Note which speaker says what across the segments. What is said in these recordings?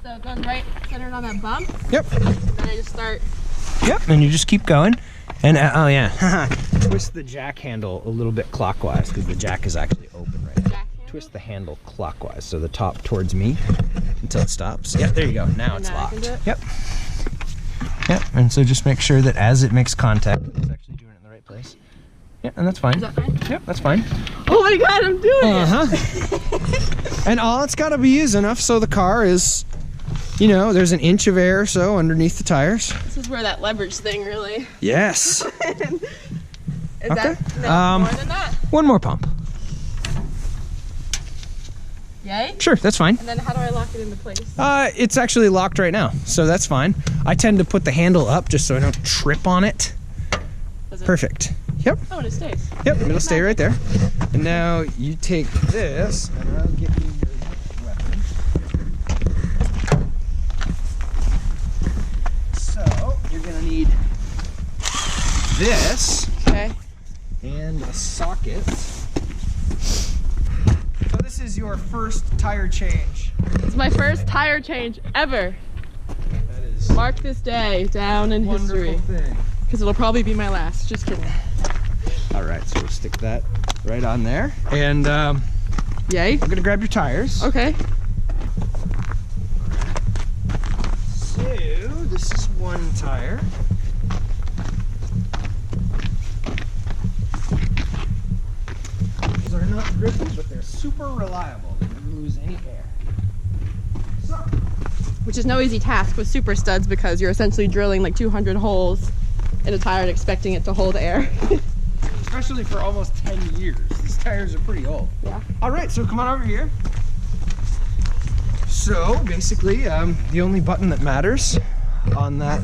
Speaker 1: So it goes right centered on that bump.
Speaker 2: Yep.
Speaker 1: And then I just start.
Speaker 2: Yep, and you just keep going. And oh yeah, twist the jack handle a little bit clockwise because the jack is actually open right now. Twist the handle clockwise, so the top towards me until it stops. Yep, there you go. Now it's locked. Yep. Yep, and so just make sure that as it makes contact, it's actually doing it in the right place. Yeah, and that's fine.
Speaker 1: Is that fine?
Speaker 2: Yep, that's fine.
Speaker 1: Oh my God, I'm doing
Speaker 2: it. And all it's got to be is enough so the car is, you know, there's an inch of air or so underneath the tires.
Speaker 1: This is where that leverage thing really.
Speaker 2: Yes.
Speaker 1: Is that more than that?
Speaker 2: One more pump.
Speaker 1: Yay?
Speaker 2: Sure, that's fine.
Speaker 1: And then how do I lock it into place?
Speaker 2: It's actually locked right now, so that's fine. I tend to put the handle up just so I don't trip on it. Perfect. Yep.
Speaker 1: Oh, and it stays.
Speaker 2: Yep, it'll stay right there. And now you take this, and I'll give you your weapon. So, you're gonna need this.
Speaker 1: Okay.
Speaker 2: And a socket. So this is your first tire change.
Speaker 1: It's my first tire change ever.
Speaker 2: That is
Speaker 1: Mark this day down in history. Because it'll probably be my last. Just kidding.
Speaker 2: All right, so we'll stick that right on there. And
Speaker 1: yay.
Speaker 2: I'm gonna grab your tires.
Speaker 1: Okay.
Speaker 2: So this is one tire. These are not grippy, but they're super reliable. They never lose any air. So,
Speaker 1: Which is no easy task with super studs because you're essentially drilling like 200 holes in a tire and expecting it to hold air.
Speaker 2: especially for almost 10 years. These tires are pretty old.
Speaker 1: Yeah.
Speaker 2: All right, so come on over here. So basically, the only button that matters on that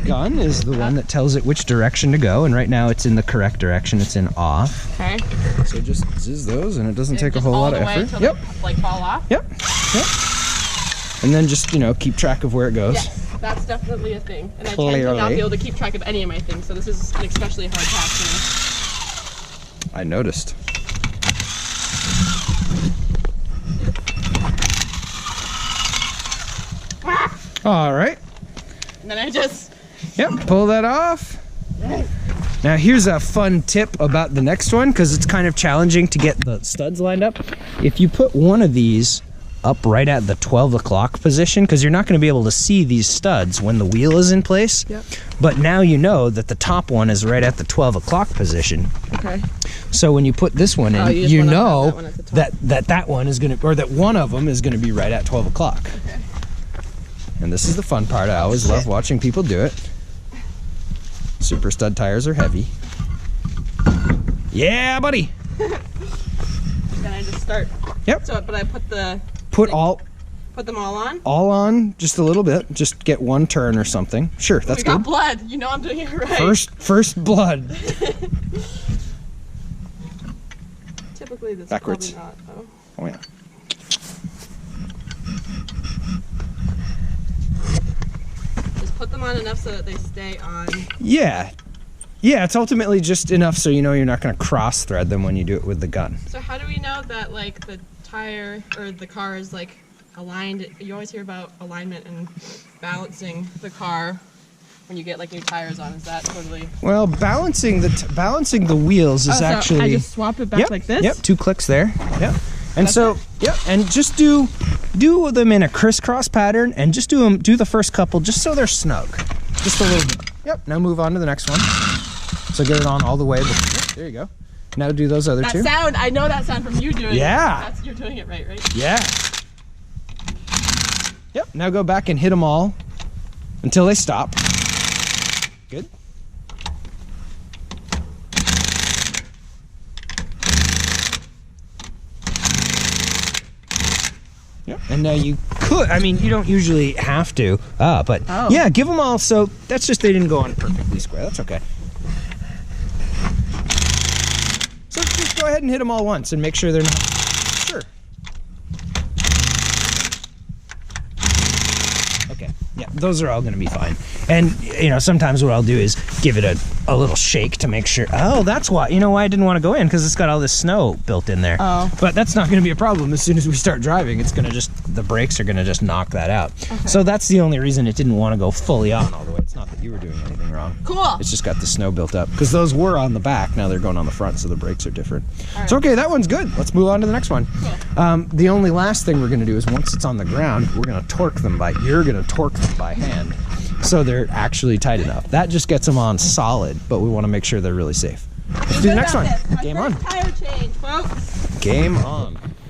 Speaker 2: gun is the one that tells it which direction to go, and right now it's in the correct direction. It's in off.
Speaker 1: Okay.
Speaker 2: So just zizz those, and it doesn't take a whole lot of effort.
Speaker 1: Yep. Like fall off.
Speaker 2: Yep. Yep. And then just, you know, keep track of where it goes.
Speaker 1: Yes, that's definitely a thing. And I
Speaker 2: Clearly.
Speaker 1: tend to not be able to keep track of any of my things, so this is an especially hard task for
Speaker 2: I noticed.
Speaker 1: me. Ah!
Speaker 2: All right.
Speaker 1: And then I just...
Speaker 2: Yep, pull that off. Now here's a fun tip about the next one, because it's kind of challenging to get the studs lined up. If you put one of these up right at the 12 o'clock position, because you're not going to be able to see these studs when the wheel is in place.
Speaker 1: Yep.
Speaker 2: But now you know that the top one is right at the 12 o'clock position.
Speaker 1: Okay.
Speaker 2: So when you put this one in, you know that one is going to, or that one of them is going to be right at 12 o'clock.
Speaker 1: Okay.
Speaker 2: And this is the fun part. I always love watching people do it. Super stud tires are heavy. Yeah, buddy.
Speaker 1: Then I just start.
Speaker 2: Yep.
Speaker 1: So, but I put the...
Speaker 2: Put them
Speaker 1: all on?
Speaker 2: All on, just a little bit. Just get one turn or something. Sure, that's good.
Speaker 1: We got blood. You know I'm doing it right.
Speaker 2: First blood.
Speaker 1: Typically this
Speaker 2: Backwards.
Speaker 1: is probably not, though.
Speaker 2: Oh yeah.
Speaker 1: Just put them on enough so that they stay on.
Speaker 2: Yeah. Yeah, it's ultimately just enough so you know you're not going to cross thread them when you do it with the gun.
Speaker 1: So how do we know that like the tire or the car is like aligned? You always hear about alignment and balancing the car when you get like new tires on. Is that totally... Well,
Speaker 2: balancing the wheels is actually...
Speaker 1: I just swap it back like this?
Speaker 2: Yep, 2 clicks there. Yep. And so, yep, and just do them in a crisscross pattern, and just do the first couple just so they're snug. Just a little bit. Yep, now move on to the next one. So get it on all the way. Yep, there you go. Now do those other two.
Speaker 1: That sound, I know that sound from you doing it.
Speaker 2: Yeah.
Speaker 1: You're doing it right?
Speaker 2: Yeah. Yep, now go back and hit them all until they stop. Good. Yep. And now you could, I mean, you don't usually have to, but yeah, give them all, so that's just they didn't go on perfectly square. That's okay. So just go ahead and hit them all once and make sure they're not, sure. Okay, Okay. Yeah, those are all going to be fine. And, you know, sometimes what I'll do is give it a little shake to make sure. Oh, that's why. You know why I didn't want to go in? Because it's got all this snow built in there.
Speaker 1: Oh.
Speaker 2: But that's not going to be a problem. As soon as we start driving, it's going to just, the brakes are going to just knock that out. Okay. So that's the only reason it didn't want to go fully on all the way. It's not that you were doing anything wrong.
Speaker 1: Cool.
Speaker 2: It's just got the snow built up. Because those were on the back. Now they're going on the front, so the brakes are different. Right. So, okay, that one's good. Let's move on to the next one. Cool. The only last thing we're going to do is once it's on the ground, we're going to torque them you're going to torque them by hand. So they're actually tight enough. That just gets them on solid, but we want to make sure they're really safe. Let's do the next one. Game on.
Speaker 1: Tire change, folks.
Speaker 2: Game on.